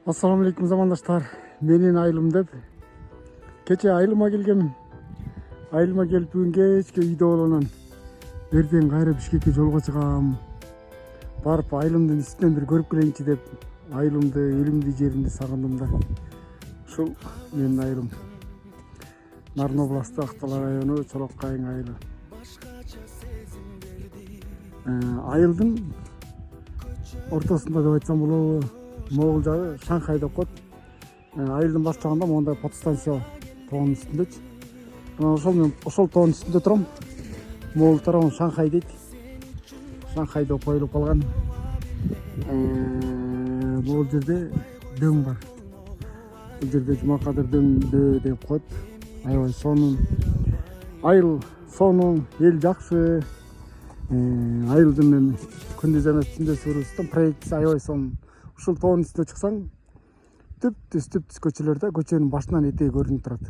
Assalamu alaikum замандаштар. Менин айылым деп. Кече айылыма келгем. Айылыма келип бүгүн кечке үйдө болонун. Эртең кайра Бишкекке жолго чыгам. Барып айылымдын үстүнөн бир көрүп келейинчи деп айылымды, элимди, жеримди сагындым да. Ушул менин айылым. Нарын областы Актала району Чолок Кайың айылы. Айылдын ортосунда деп айтсам болобу? Могул жагы Шанхай деп коет. Айылдын баштагында мондай подстанция тоонун үстүндөчү. Мен ошол тоонун үстүндө турам. Могул тарабын Шанхай дейт. Шанхай деп коюлуп калган. Бул жерде дөң бар. Бул жерде Жумакадыр дөңдө деп коет. Аябай сонун. Айыл сонун, эл жакшы. Айылдын мен күндүз эмес түндө көрүстүм. Проектisi аябай сонун. Ушул тоонун үстүнө чыксаң, түп-түз көчөлөрдө көчөнүн башынан этеги көрүнүп турат.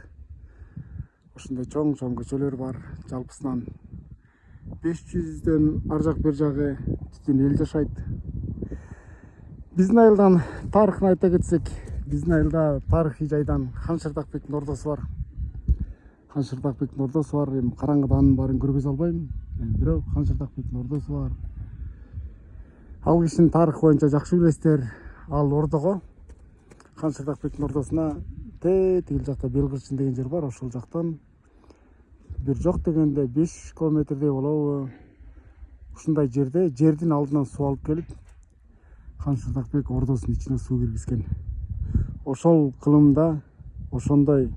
Ошондой чоң көчөлөр бар. Жалпысынан 500дөн ар жак бер жагы түтүн эл жашайт. Биздин айылдан тарыхын айта кетсек, биздин айылда тарыхый жайдан Хан Шырдакбектин ордосу бар. Хан Шырдакбектин ордосу бар. Эми караңгыда анын баарын көргөзө албайм. Бирок Хан Шырдакбектин ордосу бар. Ал кишинин тарыхы боюнча жакшы билесиздер. Ал ордого, Хан Шырдакбектин ордосуна тигил жакта Белкырчын деген жер бар. Ошол жактан бир жок дегенде 5 километрдей болобу. Ушундай жерде жердин алдынан суу алып келип, Хан Шырдакбек ордосунун ичине суу киргизген. Ошол кылымда ошондой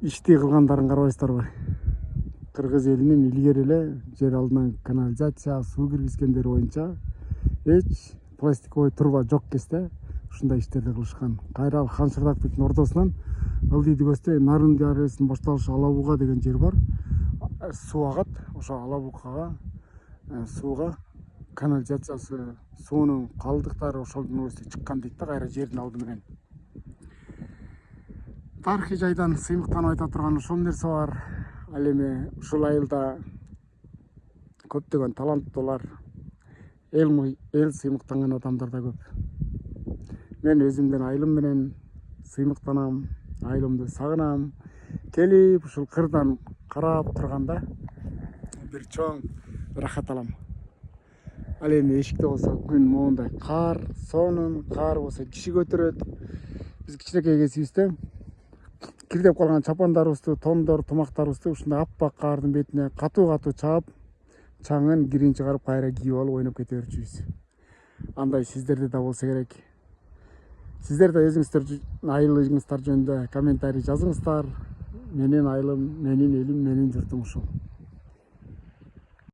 ишти кылгандарын карабайсыздарбы? Кыргыз элинин илгери эле жер алдынан канализация, суу киргизгендери боюнча эч пластиковый труба жок кезде ушундай иштерди кылышкан. Кайра Хан Шырдакбектин ордосунан ылдый дүгөстө Нарын дарыясынын башталышы Алабуга деген жер бар. Суу агат. Ошо Алабугага сууга канализациясы, суунун калдыктары ошолдун өзү чыккан дейт да, кайра жердин алды менен. Тарыхый жайдан сыймыктанып айта турган ошол нерсе бар. Ал эми ушул айылда көптөгөн таланттуулар, эл сыймыктанган адамдар да көп. Мен өзүмдүн айылым менен сыймыктанам, айылымды сагынам. Келип ушул кырдан карап турганда бир чоң рахат алам. Ал эми эшикте болсо күн моундай кар, сонун, кар болсо киши көтөрөт. Биз кичинекей кезибизде кирдеп калган чапандарыбызды, тондор, тумактарыбызды ушундай аппак кардын бетине катуу чаап, чаңын кирин чыгарып кайра кийип алып ойноп кете берчүбүз. Андай сиздерде да болсо керек. Сиздер да өзүңүздөр айылыңыздар жөнүндө комментарий жазыңыздар. Менин айылым, менин элим, менин журтум ушул.